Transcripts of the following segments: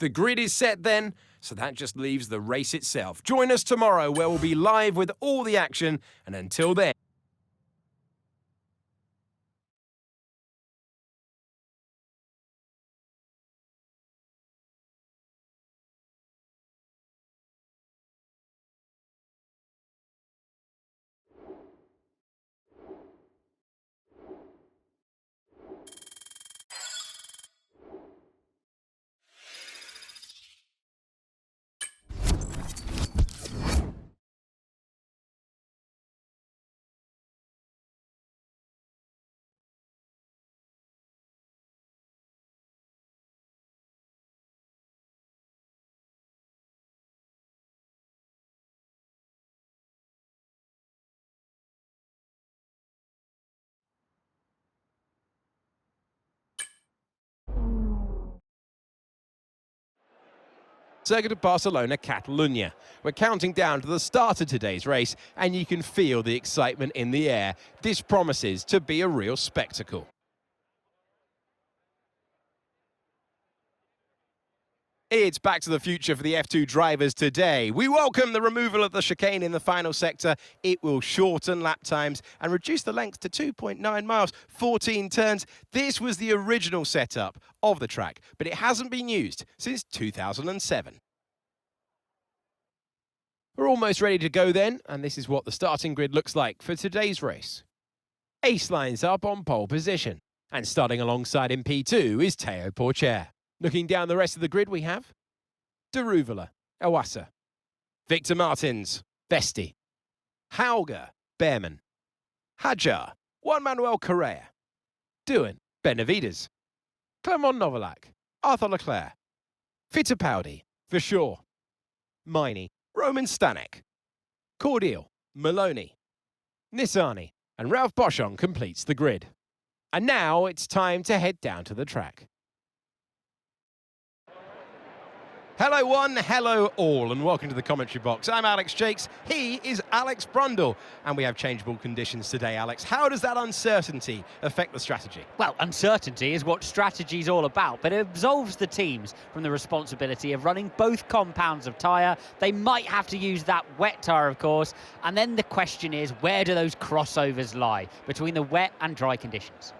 The grid is set then, so that just leaves the race itself. Join us tomorrow where we'll be live with all the action, and until then, Circuit of Barcelona, Catalunya. We're counting down to the start of today's race, and you can feel the excitement in the air. This promises to be a real spectacle. It's back to the future for the F2 drivers today. We welcome the removal of the chicane in the final sector. It will shorten lap times and reduce the length to 2.9 miles, 14 turns. This was the original setup of the track, but it hasn't been used since 2007. We're almost ready to go then, and this is what the starting grid looks like for today's race. Ace lines up on pole position, and starting alongside in P2 is Théo Pourchaire. Looking down the rest of the grid, we have Daruvala, Iwasa, Victor Martins, Vesti, Hauger, Behrman, Hadjar, Juan Manuel Correa, Doohan, Benavides, Clement Novalak, Arthur Leclerc, Fittipaldi, Verschoor, Miney, Roman Stanek, Cordial, Maloney, Nissany, and Ralph Boschung completes the grid. And now it's time to head down to the track. Hello one, hello all, and welcome to the commentary box. I'm Alex Jakes, he is Alex Brundle, and we have changeable conditions today, Alex. How does that uncertainty affect the strategy? Well, uncertainty is what strategy is all about, but it absolves the teams from the responsibility of running both compounds of tyre. They might have to use that wet tyre, of course, and then the question is, where do those crossovers lie between the wet and dry conditions?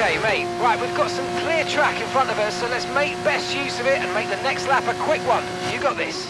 Okay, mate, right, we've got some clear track in front of us, so let's make best use of it and make the next lap a quick one. You got this.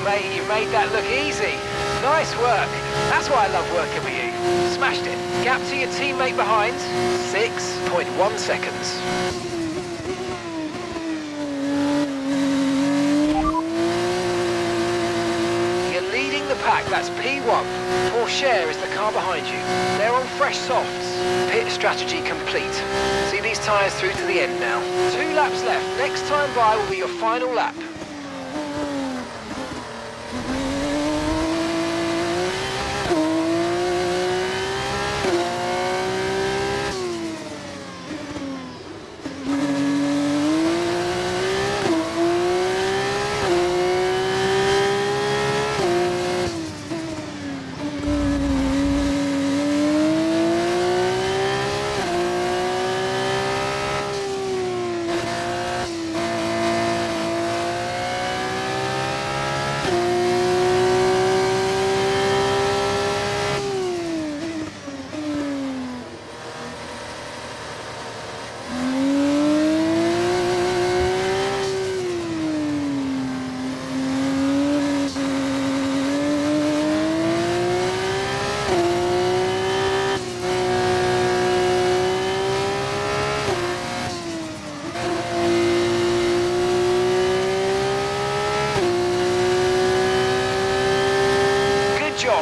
Mate, you made that look easy. Nice work. That's why I love working with you. Smashed it. Gap to your teammate behind, 6.1 seconds. You're leading the pack, that's P1. Pourchaire is the car behind you. They're on fresh softs. Pit strategy complete. See these tyres through to the end now. 2 laps left. Next time by will be your final lap.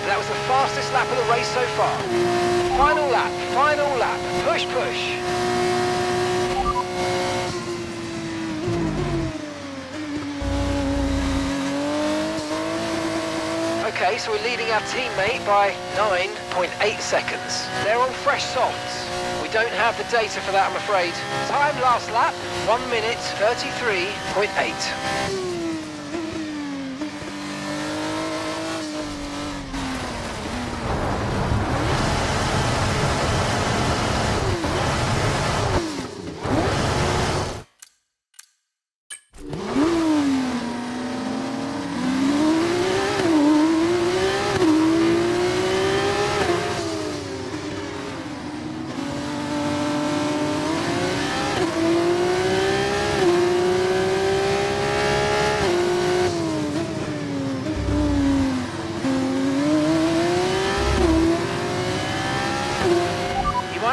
That was the fastest lap of the race so far. Final lap, push, push. Okay, so we're leading our teammate by 9.8 seconds. They're on fresh softs. We don't have the data for that, I'm afraid. Time last lap, 1 minute 33.8.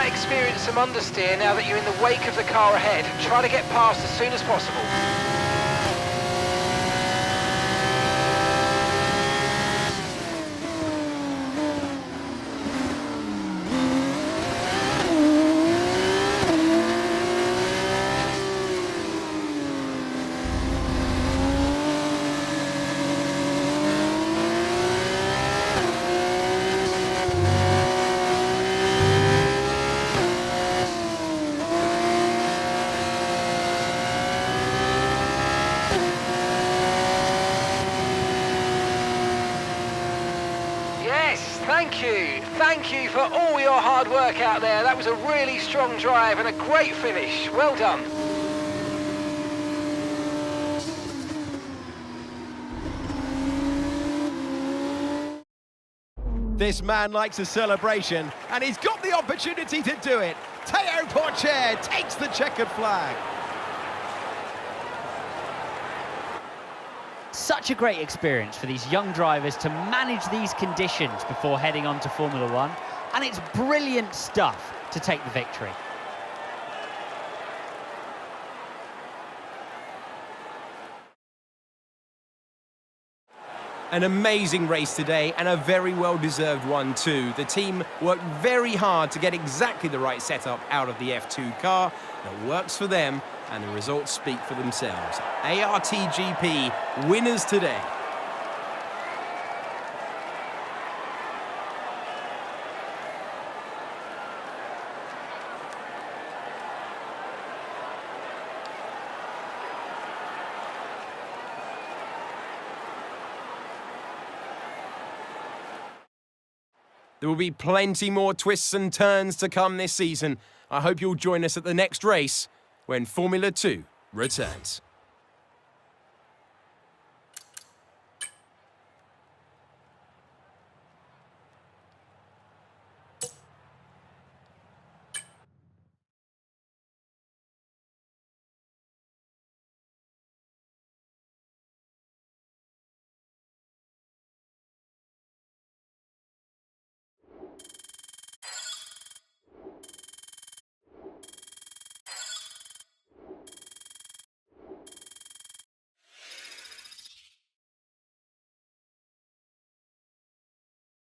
Experience some understeer now that you're in the wake of the car ahead. Try to get past as soon as possible. Thank you for all your hard work out there. That was a really strong drive and a great finish. Well done. This man likes a celebration, and he's got the opportunity to do it. Théo Pourchaire takes the checkered flag. Such a great experience for these young drivers to manage these conditions before heading on to Formula One, and it's brilliant stuff to take the victory. An amazing race today, and a very well-deserved one too. The team worked very hard to get exactly the right setup out of the F2 car. It works for them, and the results speak for themselves. ARTGP winners today. There will be plenty more twists and turns to come this season. I hope you'll join us at the next race when Formula 2 returns.